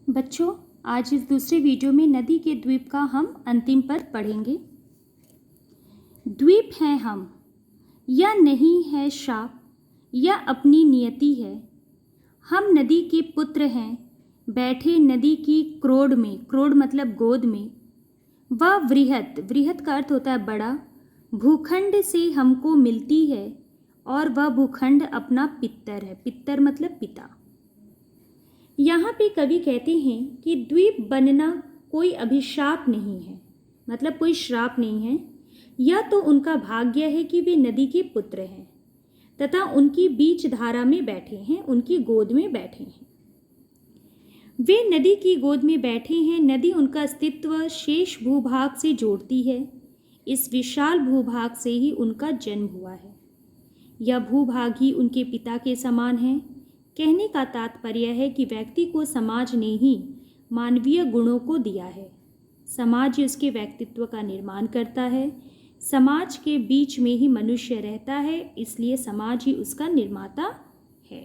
बच्चों, आज इस दूसरे वीडियो में नदी के द्वीप का हम अंतिम पद पढ़ेंगे। द्वीप हैं हम, या नहीं है शाप, या अपनी नियति है। हम नदी के पुत्र हैं, बैठे नदी की क्रोड़ में, क्रोड़ मतलब गोद में। वह वृहत, वृहत का अर्थ होता है बड़ा, भूखंड से हमको मिलती है, और वह भूखंड अपना पितर है। पितर मतलब पिता। यहाँ पे कवि कहते हैं कि द्वीप बनना कोई अभिशाप नहीं है, मतलब कोई श्राप नहीं है। यह तो उनका भाग्य है कि वे नदी के पुत्र हैं तथा उनकी बीच धारा में बैठे हैं, उनकी गोद में बैठे हैं। वे नदी की गोद में बैठे हैं। नदी उनका अस्तित्व शेष भूभाग से जोड़ती है। इस विशाल भूभाग से ही उनका जन्म हुआ है। यह भूभाग ही उनके पिता के समान है। कहने का तात्पर्य है कि व्यक्ति को समाज ने ही मानवीय गुणों को दिया है। समाज ही उसके व्यक्तित्व का निर्माण करता है। समाज के बीच में ही मनुष्य रहता है, इसलिए समाज ही उसका निर्माता है।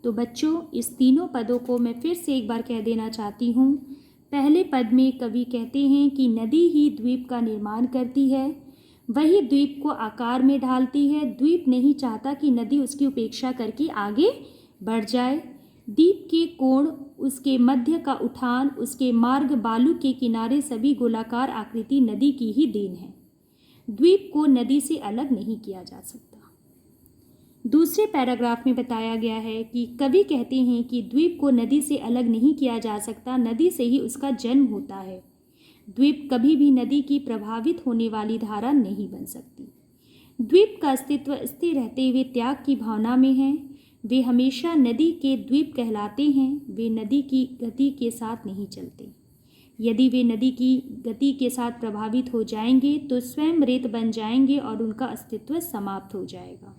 तो बच्चों, इस तीनों पदों को मैं फिर से एक बार कह देना चाहती हूँ। पहले पद में कवि कहते हैं कि नदी ही द्वीप का निर्माण करती है, वही द्वीप को आकार में ढालती है। द्वीप नहीं चाहता कि नदी उसकी उपेक्षा करके आगे बढ़ जाए। द्वीप के कोण, उसके मध्य का उठान, उसके मार्ग, बालू के किनारे, सभी गोलाकार आकृति नदी की ही देन है। द्वीप को नदी से अलग नहीं किया जा सकता। दूसरे पैराग्राफ में बताया गया है कि कवि कहते हैं कि द्वीप को नदी से अलग नहीं किया जा सकता, नदी से ही उसका जन्म होता है। द्वीप कभी भी नदी की प्रभावित होने वाली धारा नहीं बन सकती। द्वीप का अस्तित्व स्थिर रहते हुए त्याग की भावना में है। वे हमेशा नदी के द्वीप कहलाते हैं। वे नदी की गति के साथ नहीं चलते। यदि वे नदी की गति के साथ प्रभावित हो जाएंगे तो स्वयं रेत बन जाएंगे और उनका अस्तित्व समाप्त हो जाएगा।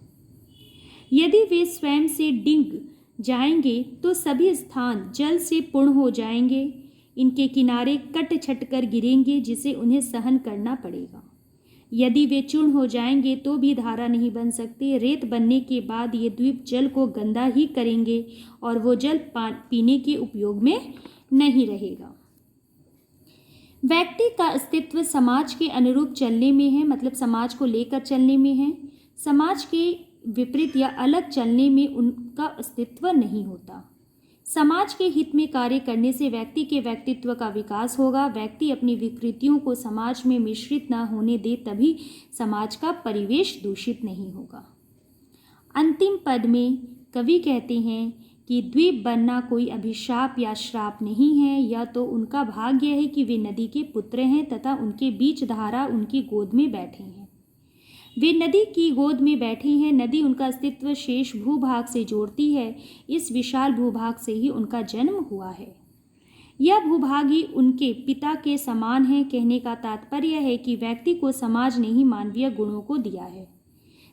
यदि वे स्वयं से डिग जाएंगे तो सभी स्थान जल से पूर्ण हो जाएंगे। इनके किनारे कट छट कर गिरेंगे, जिसे उन्हें सहन करना पड़ेगा। यदि वे चूर्ण हो जाएंगे तो भी धारा नहीं बन सकते। रेत बनने के बाद ये द्वीप जल को गंदा ही करेंगे और वो जल पीने के उपयोग में नहीं रहेगा। व्यक्ति का अस्तित्व समाज के अनुरूप चलने में है, मतलब समाज को लेकर चलने में है। समाज के विपरीत या अलग चलने में उनका अस्तित्व नहीं होता। समाज के हित में कार्य करने से व्यक्ति के व्यक्तित्व का विकास होगा। व्यक्ति अपनी विकृतियों को समाज में मिश्रित न होने दे, तभी समाज का परिवेश दूषित नहीं होगा। अंतिम पद में कवि कहते हैं कि द्वीप बनना कोई अभिशाप या श्राप नहीं है, यह तो उनका भाग्य है कि वे नदी के पुत्र हैं तथा उनके बीच धारा उनकी गोद में बैठे हैं। वे नदी की गोद में बैठे हैं। नदी उनका अस्तित्व शेष भूभाग से जोड़ती है। इस विशाल भूभाग से ही उनका जन्म हुआ है। यह भूभाग ही उनके पिता के समान है। कहने का तात्पर्य है कि व्यक्ति को समाज ने ही मानवीय गुणों को दिया है।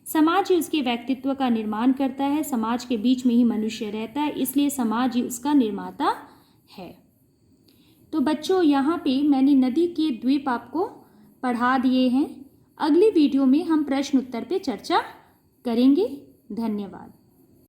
समाज ही उसके व्यक्तित्व का निर्माण करता है। समाज के बीच में ही मनुष्य रहता है, इसलिए समाज ही उसका निर्माता है। तो बच्चों, यहाँ पे मैंने नदी के द्वीप आपको पढ़ा दिए हैं। अगली वीडियो में हम प्रश्न उत्तर पे चर्चा करेंगे। धन्यवाद।